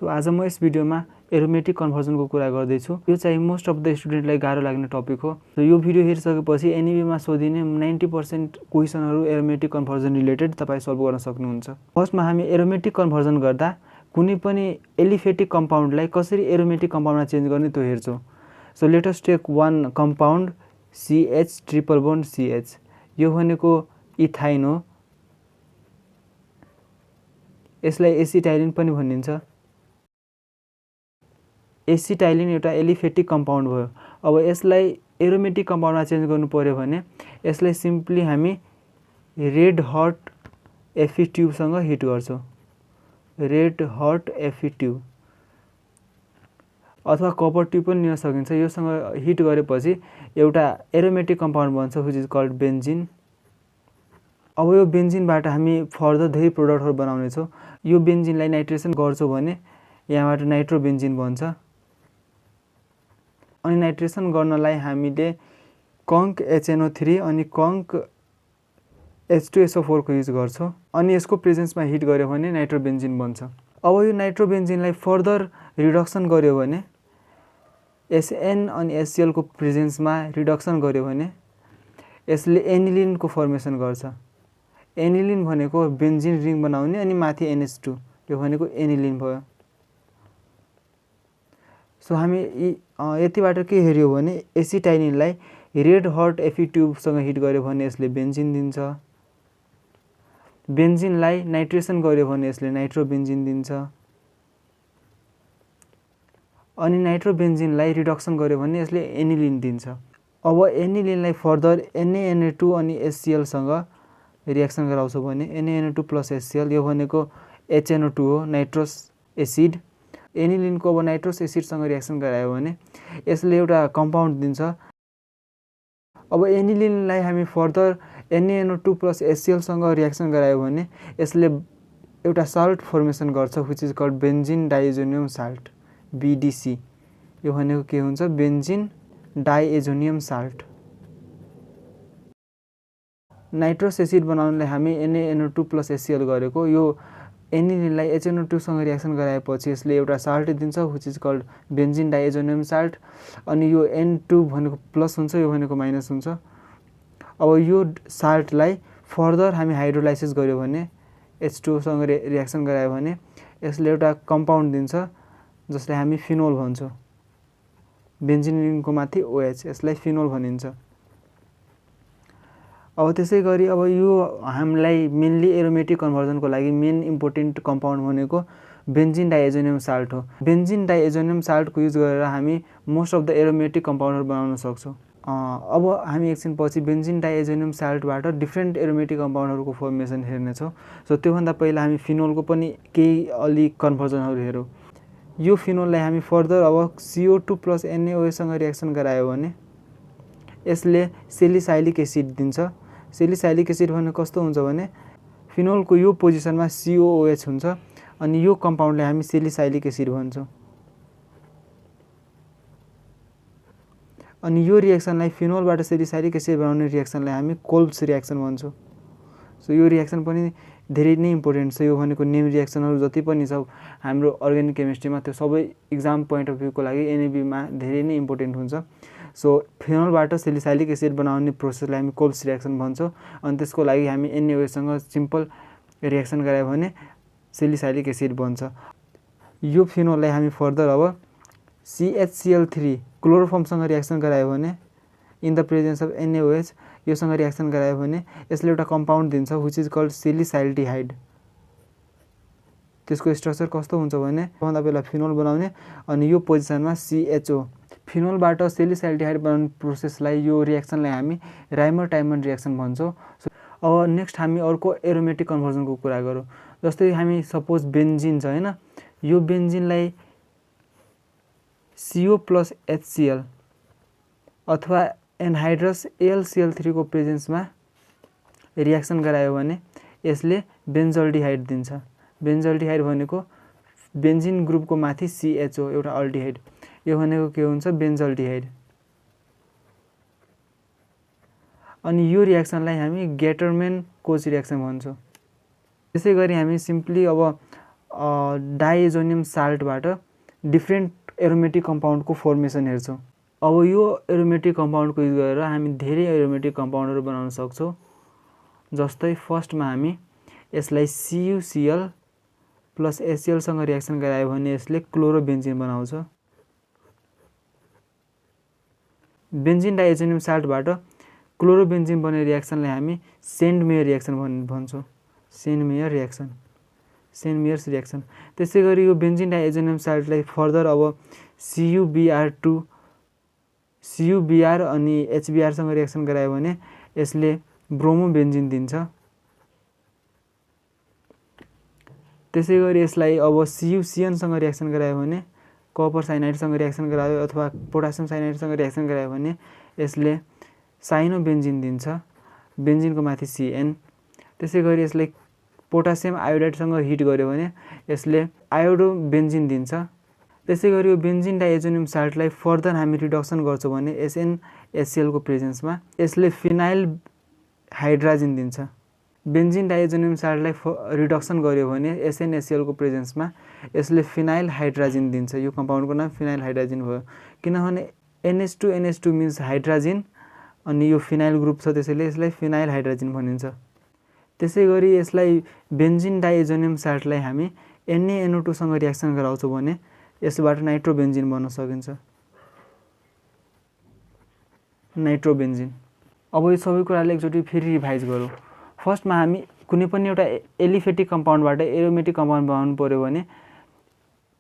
So आज म यस भिडियोमा एरोमेटिक कन्भर्जनको कुरा गर्दैछु। यो चाहिँ मोस्ट अफ द स्टुडेन्टलाई गाह्रो लाग्ने टपिक हो। सो यो भिडियो हेरिसकेपछि एनईबीमा सोधिने 90% क्वेशनहरू एरोमेटिक कन्भर्जन रिलेटेड तपाईँ सल्भ गर्न सक्नुहुन्छ। फर्स्टमा हामी एरोमेटिक कन्भर्जन गर्दा कुनै पनि एलिफेटिक कम्पाउन्डलाई कसरी एरोमेटिक कम्पाउन्डमा चेन्ज गर्ने त्यो हेर्छौँ। So let us take one compound CH triple bond CH। यो भनेको इथाइन हो। यसलाई एसिटाइलिन पनि भनिन्छ। एसिटाइलिन एउटा एलिफेटिक कम्पाउन्ड भयो। अब यसलाई एरोमेटिक कम्पाउन्डमा चेन्ज गर्नु पर्यो भने यसलाई सिम्पली हामी रेड हट Fe ट्युबसँग हिट गर्छौँ। रेड हट Fe ट्युब अथवा कपर ट्युब पनि लिन सकिन्छ। योसँग हिट गरेपछि एउटा एरोमेटिक कम्पाउन्ड बन्छ व्हिच इज कल्ड बेन्जिन। अब यो बेन्जिनबाट हामी फर्दर धेरै प्रोडक्टहरू बनाउने छौँ। यो बेन्जिनलाई नाइट्रेसन गर्छौँ भने यहाँबाट नाइट्रोबेन्जिन बन्छ। अनि नाइट्रेसन गर्नलाई हामीले कङ्क HNO3 अनि कङ्क H2SO4 को युज गर्छौँ। अनि यसको प्रेजेन्समा हिट गर्यो भने नाइट्रोबेन्जिन बन्छ। अब यो नाइट्रोबेन्जिनलाई फर्दर रिडक्सन गर्यो भने SN अनि HCl को प्रेजेन्समा रिडक्सन गर्यो भने यसले एनिलिनको फर्मेसन गर्छ। एनिलिन भनेको बेन्जिन रिङ बनाउने अनि माथि NH2, यो भनेको एनिलिन भयो। सो हामी यतिबाट के हेर्यो भने एसिटाइलिनलाई रेड हट Fe ट्युबसँग हिट गर्यो भने यसले बेन्जिन दिन्छ। बेन्जिनलाई नाइट्रेसन गर्यो भने यसले नाइट्रोबेन्जिन दिन्छ। अनि नाइट्रोबेन्जिनलाई रिडक्सन गर्यो भने यसले एनिलिन दिन्छ। अब एनिलिनलाई फर्दर NaNO2 अनि HCl सँग रिएक्सन गराउँछौँ भने NaNO2 प्लस HCl, यो भनेको HNO2 हो, नाइट्रस एसिड। एनिलिनको अब नाइट्रस एसिडसँग रिएक्सन गरायो भने यसले एउटा कम्पाउन्ड दिन्छ। अब एनिलिनलाई हामी फर्दर NaNO2 प्लस HCl सँग रिएक्सन गरायो भने यसले एउटा साल्ट फर्मेसन गर्छ which is called benzene diazonium salt, BDC। यो भनेको के हुन्छ? Benzene diazonium salt. Nitrous acid बनाउनलाई हामी NaNO2 प्लस HCl गरेको, यो एनिलिनलाई HNO2 सँग रिएक्सन गराएपछि यसले एउटा साल्ट दिन्छ which is called benzene diazonium salt. अनि यो N2 भनेको प्लस हुन्छ, यो भनेको माइनस हुन्छ। अब यो साल्टलाई फर्दर हामी हाइड्रोलाइसिस गर्यो भने H2O सँग रिएक्सन गरायो भने यसले एउटा कम्पाउन्ड दिन्छ जसलाई हामी फिनोल भन्छौँ। बेन्जिन रिङको माथि OH, यसलाई फिनोल भनिन्छ। अब त्यसै गरी अब यो हामीलाई मेनली एरोमेटिक कन्भर्जनको लागि मेन इम्पोर्टेन्ट कम्पाउन्ड भनेको बेन्जिन डाइएजोनियम साल्ट हो। बेन्जिन डाइएजोनियम साल्टको युज गरेर हामी मोस्ट अफ द एरोमेटिक कम्पाउन्डहरू बनाउन सक्छौँ। अब हामी एकछिन पछि बेन्जिन डाइएजोनियम साल्टबाट डिफ्रेन्ट एरोमेटिक कम्पाउन्डहरूको फर्मेसन हेर्नेछौँ। सो त्योभन्दा पहिला हामी फिनोलको पनि केही अलि कन्भर्जनहरू हेरौँ। यो फिनोललाई हामी फर्दर अब CO2 प्लस NaOH सँग रिएक्सन गरायो भने यसले सेलिसाइलिक एसिड दिन्छ। सेलिसाइलिक एसिड भनेको कस्तो हुन्छ भने फिनोलको यो पोजिसनमा COOH हुन्छ अनि यो कम्पाउन्डलाई हामी सेलिसाइलिक एसिड भन्छौँ। अनि यो रिएक्सनलाई फिनोलबाट सेलिसाइलिक एसिड बनाउने रिएक्सनलाई हामी कोल्ब्स रिएक्सन भन्छौँ। सो यो रिएक्सन पनि धेरै नै इम्पोर्टेन्ट छ। यो भनेको नेम रिएक्सनहरू जति पनि छ हाम्रो अर्ग्यानिक केमिस्ट्रीमा त्यो सबै इक्जाम पोइन्ट अफ भ्यूको लागि एनईबीमा धेरै नै इम्पोर्टेन्ट हुन्छ। सो फिनोलबाट सेलिसाइलिक एसिड बनाउने प्रोसेसलाई हामी कोल्ब्स रिएक्सन भन्छौँ। अनि त्यसको लागि हामी NaOH सँग सिम्पल रिएक्सन गरायो भने सेलिसाइलिक एसिड बन्छ। यो फिनोललाई हामी फर्दर अब CHCl3 क्लोरोफर्मसँग रिएक्सन गरायो भने in the presence of NaOH योसँग रिएक्सन गरायो भने यसले एउटा कम्पाउन्ड दिन्छ व्हिच इज कल्ड सेलिसाइल्डिहाइड। त्यसको स्ट्रक्चर कस्तो हुन्छ भने भन्दा पहिला फिनोल बनाउने अनि यो पोजिसनमा CHO। फिनोलबाट सेलिसाइल्डिहाइड बनाउने प्रोसेसलाई यो रिएक्सनलाई हामी राइमर टाइमन रिएक्सन भन्छौँ। अब नेक्स्ट हामी अर्को एरोमेटिक कन्भर्जनको कुरा गरौँ। जस्तै हामी सपोज बेन्जिन छ हैन, यो बेन्जिनलाई CO प्लस HCl अथवा एनहाइड्रस AlCl3 को प्रेजेन्समा रिएक्सन गरायो भने यसले बेन्जल्डिहाइड दिन्छ। बेन्जल्डिहाइड भनेको बेन्जिन ग्रुपको माथि CHO एउटा अल्डिहाइड, यो भनेको के हुन्छ? बेन्जल्डिहाइड। अनि यो रिएक्सनलाई हामी गेटरमेन कोच रिएक्सन भन्छौँ। त्यसै गरी हामी सिम्पली अब डाइएजोनियम साल्टबाट डिफ्रेन्ट एरोमेटिक कम्पाउन्डको फर्मेसन हेर्छौँ। अब यो एरोमेटिक कम्पाउन्डको युज गरेर हामी धेरै एरोमेटिक कम्पाउन्डहरू बनाउन सक्छौँ। जस्तै फर्स्टमा हामी यसलाई CuCl प्लस HCl सँग रिएक्सन गरायो भने यसले क्लोरोबेन्जिन बनाउँछ। बेन्जिन डाइएजोनियम साल्टबाट क्लोरोबेन्जिन बन्ने रिएक्सनलाई हामी सेन्डमेयर रिएक्सन भन्छौँ। सेन्डमेयर्स रिएक्सन। त्यसै गरी यो बेन्जिन डाइएजोनियम साल्टलाई फर्दर अब CuBr अनि HBr सँग रिएक्सन गरायो भने यसले ब्रोमोबेन्जिन दिन्छ। त्यसै गरी यसलाई अब CuCN सँग रिएक्सन गरायो भने कपर साइनाइडसँग रिएक्सन गरायो अथवा पोटासियम साइनाइडसँग रिएक्सन गरायो भने यसले साइनोबेन्जिन दिन्छ, बेन्जिनको माथि CN। त्यसै गरी यसले पोटासियम आयोडाइडसँग हिट गर्यो भने यसले आयोडोबेन्जिन दिन्छ। त्यसै गरी यो बेन्जिन डाइएजोनियम साल्टलाई फर्दर हामी रिडक्सन गर्छौँ भने SnHCl को प्रेजेन्समा यसले फिनाइल हाइड्राजिन दिन्छ। बेन्जिन डाइएजोनियम साल्टलाई रिडक्सन गर्यो भने SnHCl को प्रेजेन्समा यसले फिनाइल हाइड्राजिन दिन्छ। यो कम्पाउन्डको नाम फिनाइल हाइड्राजिन भयो, किनभने NH2 मिन्स हाइड्राजिन अनि यो फिनाइल ग्रुप छ, त्यसैले यसलाई फिनाइल हाइड्राजिन भनिन्छ। त्यसै गरी यसलाई बेन्जिन डाइएजोनियम साल्टलाई हामी NaNO2 सँग रिएक्सन गराउँछौँ भने यसबाट नाइट्रोबेन्जिन बन्न सकिन्छ। नाइट्रोबेन्जिन। अब यो सबै कुरालाई एकचोटि फेरि रिभाइज गरौँ। फर्स्टमा हामी कुनै पनि एउटा एलिफेटिक कम्पाउन्डबाट एरोमेटिक कम्पाउन्ड बनाउनु पर्यो भने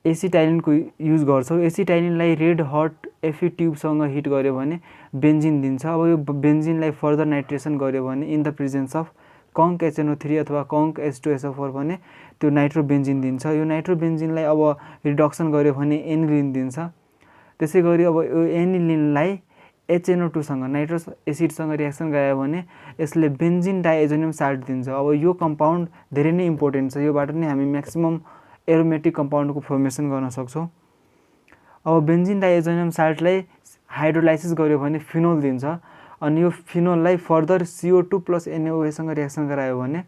एसिटाइलिनको युज गर्छौँ। एसिटाइलिनलाई रेड हट Fe ट्युबसँग हिट गर्यो भने बेन्जिन दिन्छ। अब यो बेन्जिनलाई फर्दर नाइट्रेसन गर्यो भने in the presence of conc HNO3 अथवा कङ्क H2SO4 भने त्यो नाइट्रोबेन्जिन दिन्छ। यो नाइट्रोबेन्जिनलाई अब रिडक्सन गर्यो भने एनिलिन दिन्छ। त्यसै गरी अब यो एनिलिनलाई HNO2 सँग नाइट्रस एसिडसँग रिएक्सन गरायो भने यसले बेन्जिन डाइएजोनियम साल्ट दिन्छ। अब यो कम्पाउन्ड धेरै नै इम्पोर्टेन्ट छ, योबाट नै हामी म्याक्सिमम एरोमेटिक कम्पाउन्डको फर्मेसन गर्न सक्छौँ। अब बेन्जिन डाइएजोनियम साल्टलाई हाइड्रोलाइसिस गर्यो भने फिनोल दिन्छ अनि यो फिनोललाई फर्दर CO2 प्लस NaOH सँग रिएक्सन गरायो भने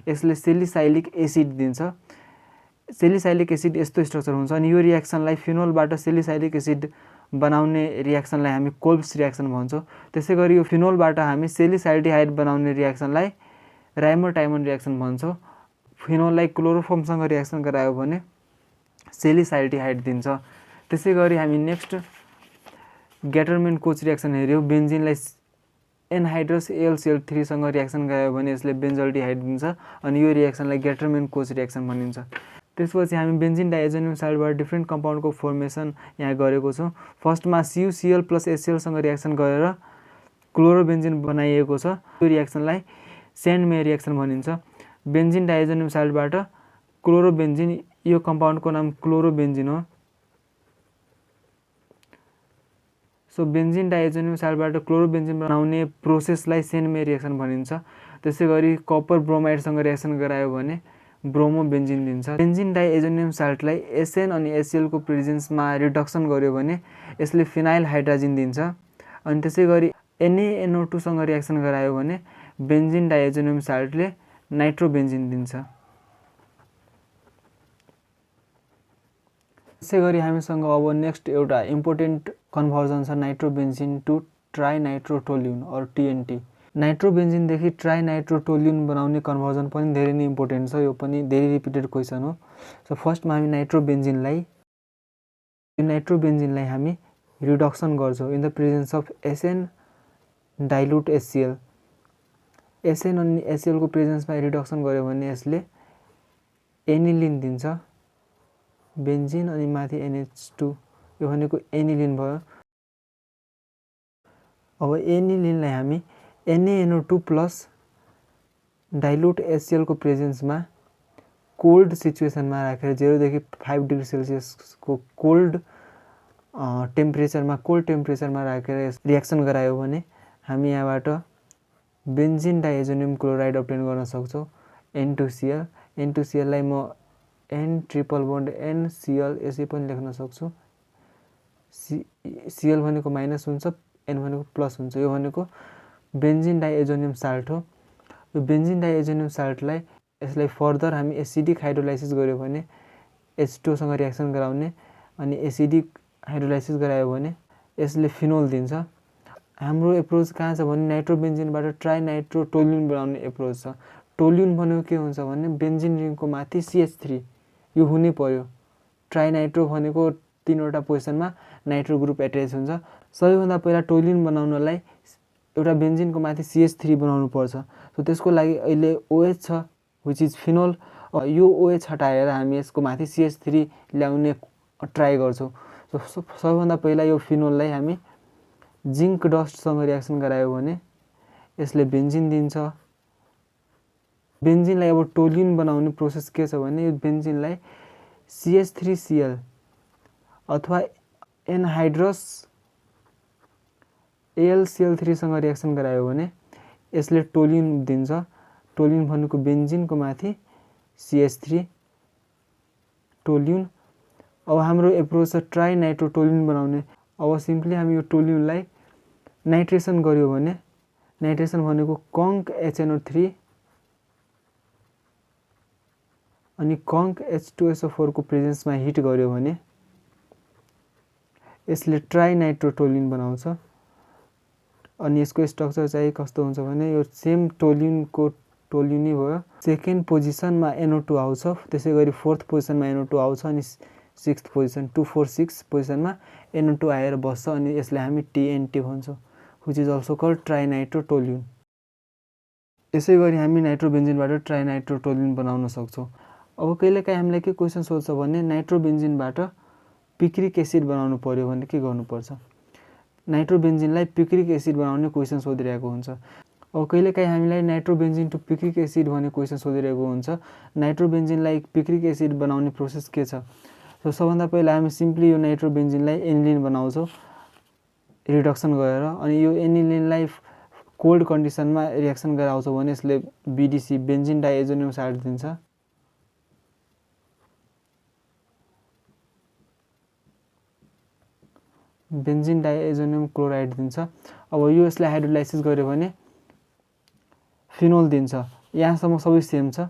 यसले सेलिसाइलिक एसिड दिन्छ। सेलिसाइलिक एसिड यस्तो स्ट्रक्चर हुन्छ अनि यो रिएक्सनलाई फिनोलबाट सेलिसाइलिक एसिड बनाउने रिएक्सनलाई हामी कोल्ब्स रिएक्सन भन्छौँ। त्यसै गरी यो फिनोलबाट हामी सेलिसाल्डिहाइड बनाउने रिएक्सनलाई राइमोटाइमोन रिएक्सन भन्छौँ। फिनोललाई क्लोरोफर्मसँग रिएक्सन गरायो भने सेलिसाल्डिहाइड दिन्छ। त्यसै गरी हामी नेक्स्ट ग्याटरमेन कोच रिएक्सन हेऱ्यौँ। बेन्जिनलाई एनहाइड्रस AlCl3 सँग रिएक्सन गरायो भने यसले बेन्जल्डिहाइड दिन्छ अनि यो रिएक्सनलाई ग्याटरमेन कोच रिएक्सन भनिन्छ। त्यसपछि हामी बेन्जिन डाइएजोनियम साल्टबाट डिफ्रेन्ट कम्पाउन्डको फर्मेसन यहाँ गरेको छौँ। फर्स्टमा CuCl प्लस HCl सँग रिएक्सन गरेर क्लोरोबेन्जिन बनाइएको छ। यो रिएक्सनलाई सेन्डमेयर रिएक्सन भनिन्छ। बेन्जिन डाइएजोनियम साल्टबाट क्लोरोबेन्जिन, यो कम्पाउन्डको नाम क्लोरोबेन्जिन हो। सो बेन्जिन डाइएजोनियम साल्टबाट क्लोरोबेन्जिन बनाउने प्रोसेसलाई सेन्डमेयर रिएक्सन भनिन्छ। त्यसै गरी कपर ब्रोमाइडसँग रिएक्सन गरायो भने ब्रोमोबेन्जिन दिन्छ। बेन्जिन डाइएजोनियम साल्टलाई SN अनि HCl को प्रेजेन्समा रिडक्सन गर्यो भने यसले फिनाइल हाइड्राजिन दिन्छ अनि त्यसै गरी NaNO2 सँग रिएक्सन गरायो भने बेन्जिन डाइएजोनियम साल्टले नाइट्रोबेन्जिन दिन्छ। त्यसै गरी हामीसँग अब नेक्स्ट एउटा इम्पोर्टेन्ट कन्भर्जन छ नाइट्रोबेन्जिन टु ट्राइनाइट्रोटोल्युन अर TNT। नाइट्रोबेन्जिनदेखि ट्राइनाइट्रोटोल्युन बनाउने कन्भर्जन पनि धेरै नै इम्पोर्टेन्ट छ, यो पनि धेरै रिपिटेड क्वेसन हो। सो फर्स्टमा हामी नाइट्रोबेन्जिनलाई हामी रिडक्सन गर्छौँ in the presence of SN dilute HCl। SN अनि HCl को प्रेजेन्समा रिडक्सन गर्यो भने यसले एनिलिन दिन्छ, बेन्जिन अनि माथि NH2, यो भनेको एनिलिन भयो। अब एनिलिनलाई हामी NaNO2 प्लस डाइल्युट HCl को प्रेजेन्समा कोल्ड सिचुएसनमा राखेर 0 देखि 5 डिग्री सेल्सियसको कोल्ड टेम्परेचरमा राखेर रिएक्सन गरायो भने हामी यहाँबाट बेन्जिन डाइएजोनियम क्लोराइड अब्टेन गर्न सक्छौँ N2Cl। N2Cl लाई म N ट्रिपल बोन्ड NCl यसै पनि लेख्न सक्छु। Cl भनेको माइनस हुन्छ, N भनेको प्लस हुन्छ, यो भनेको बेन्जिन डाइएजोनियम साल्ट हो। यो बेन्जिन डाइएजोनियम साल्टलाई यसलाई फर्दर हामी एसिडिक हाइड्रोलाइसिस गर्यो भने H2 सँग रिएक्सन गराउने अनि एसिडिक हाइड्रोलाइसिस गरायो भने यसले फिनोल दिन्छ। हाम्रो एप्रोच कहाँ छ भने नाइट्रोबेन्जिनबाट ट्राइनाइट्रोटोल्युन बनाउने एप्रोच छ। टोल्युन भनेको के हुन्छ भने बेन्जिन रिङको माथि CH3 यो हुनै पर्यो। ट्राइनाइट्रो भनेको 3वटा पोजिसनमा नाइट्रो ग्रुप एट्याच हुन्छ। सबैभन्दा पहिला टोल्युन बनाउनलाई एउटा बेन्जिनको माथि CH3 बनाउनु पर्छ। सो त्यसको लागि अहिले OH छ विच इज फिनोल। यो OH हटाएर हामी यसको माथि CH3 ल्याउने ट्राई गर्छौँ। सो सबैभन्दा पहिला यो फिनोललाई हामी जिङ्क डस्टसँग रिएक्सन गरायो भने यसले बेन्जिन दिन्छ। बेन्जिनलाई अब टोल्युन बनाउने प्रोसेस के छ भने यो बेन्जिनलाई CH3Cl अथवा एनहाइड्रस AlCl3 सँग रिएक्सन गरायो भने यसले टोल्युन दिन्छ। टोल्युन भनेको बेन्जिनको माथि CH3 टोल्युन। अब हाम्रो एप्रोच छ ट्राइनाइट्रोटोल्युन बनाउने। अब सिम्पली हामी यो टोल्युनलाई नाइट्रेसन गर्यो भने नाइट्रेसन भनेको कङ्क HNO3 अनि कङ्क H2SO4 को प्रेजेन्समा हिट गर्यो भने यसले ट्राइनाइट्रोटोल्युन बनाउँछ। अनि यसको स्ट्रक्चर चाहिँ कस्तो हुन्छ भने यो सेम टोल्युनको टोल्युनै भयो। सेकेन्ड पोजिसनमा NO2 आउँछ, त्यसै गरी फोर्थ पोजिसनमा NO2 आउँछ अनि सिक्स्थ पोजिसन 246 पोजिसनमा NO2 आएर बस्छ अनि यसलाई हामी TNT भन्छौँ विच इज अल्सो कल्ड ट्राइनाइट्रोटोल्युन। यसै गरी हामी नाइट्रोबेन्जिनबाट ट्राइनाइट्रोटोल्युन बनाउन सक्छौँ। अब कहिलेकाहीँ हामीलाई के क्वेसन सोध्छ भने नाइट्रोबेन्जिनबाट पिक्रिक एसिड बनाउनु पर्यो भने के गर्नुपर्छ। नाइट्रोबेन्जिनलाई पिक्रिक एसिड बनाउने क्वेसन सोधिरहेको हुन्छ। अब कहिलेकाहीँ हामीलाई नाइट्रोबेन्जिन टु पिक्रिक एसिड भन्ने क्वेसन सोधिरहेको हुन्छ। नाइट्रोबेन्जिनलाई पिक्रिक एसिड बनाउने प्रोसेस के छ। सो सबभन्दा पहिला हामी सिम्पली यो नाइट्रोबेन्जिनलाई एनिलिन बनाउँछौँ रिडक्सन गरेर। अनि यो एनिलिनलाई कोल्ड कन्डिसनमा रिएक्सन गराउँछौँ भने यसले BDC बेन्जिन डाइएजोनियम साल्ट दिन्छ। बेन्जिन डाइएजोनियम क्लोराइड दिन्छ। अब यो यसलाई हाइड्रोलाइसिस गर्यो भने फिनोल दिन्छ। यहाँसम्म सबै सेम छ,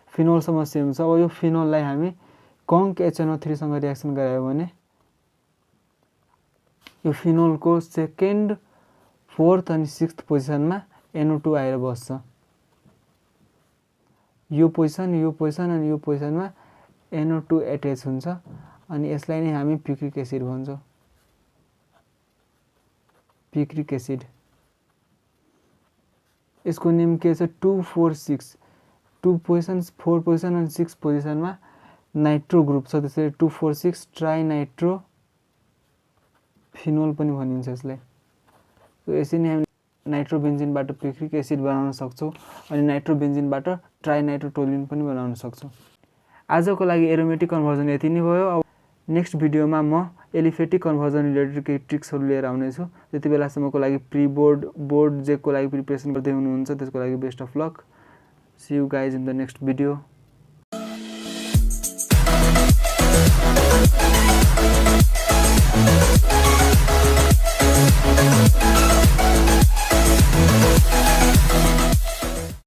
फिनोलसम्म सेम छ। अब यो फिनोललाई हामी कङ्क HNO3 सँग रिएक्सन गरायो भने यो फिनोलको सेकेन्ड, फोर्थ अनि सिक्स्थ पोजिसनमा NO2 आएर बस्छ। यो पोजिसन अनि यो पोजिसनमा NO2 एट्याच हुन्छ अनि यसलाई नै हामी पिक्रिक एसिड भन्छौँ। पिक्रिक एसिड यसको नेम के छ 246 2 पोजिसन्स 4 पोजिसन अनि 6 पोजिसनमा नाइट्रो ग्रुप छ, त्यसैले 246 ट्राइनाइट्रो फिनोल पनि भनिन्छ यसलाई। यसरी नै हामी नाइट्रोबेन्जिनबाट पिक्रिक एसिड बनाउन सक्छौँ अनि नाइट्रोबेन्जिनबाट ट्राइनाइट्रोटोल्युन पनि बनाउन सक्छौँ। आजको लागि एरोमेटिक कन्भर्जन यति नै भयो। अब नेक्स्ट भिडियोमा म एलिफेटिक कन्भर्जन रिलेटेड केही ट्रिक्सहरू लिएर आउनेछु। त्यति बेलासम्मको लागि बोर्ड जेको लागि प्रिपरेसन गर्दै हुनुहुन्छ त्यसको लागि best of luck. See you guys in the next video.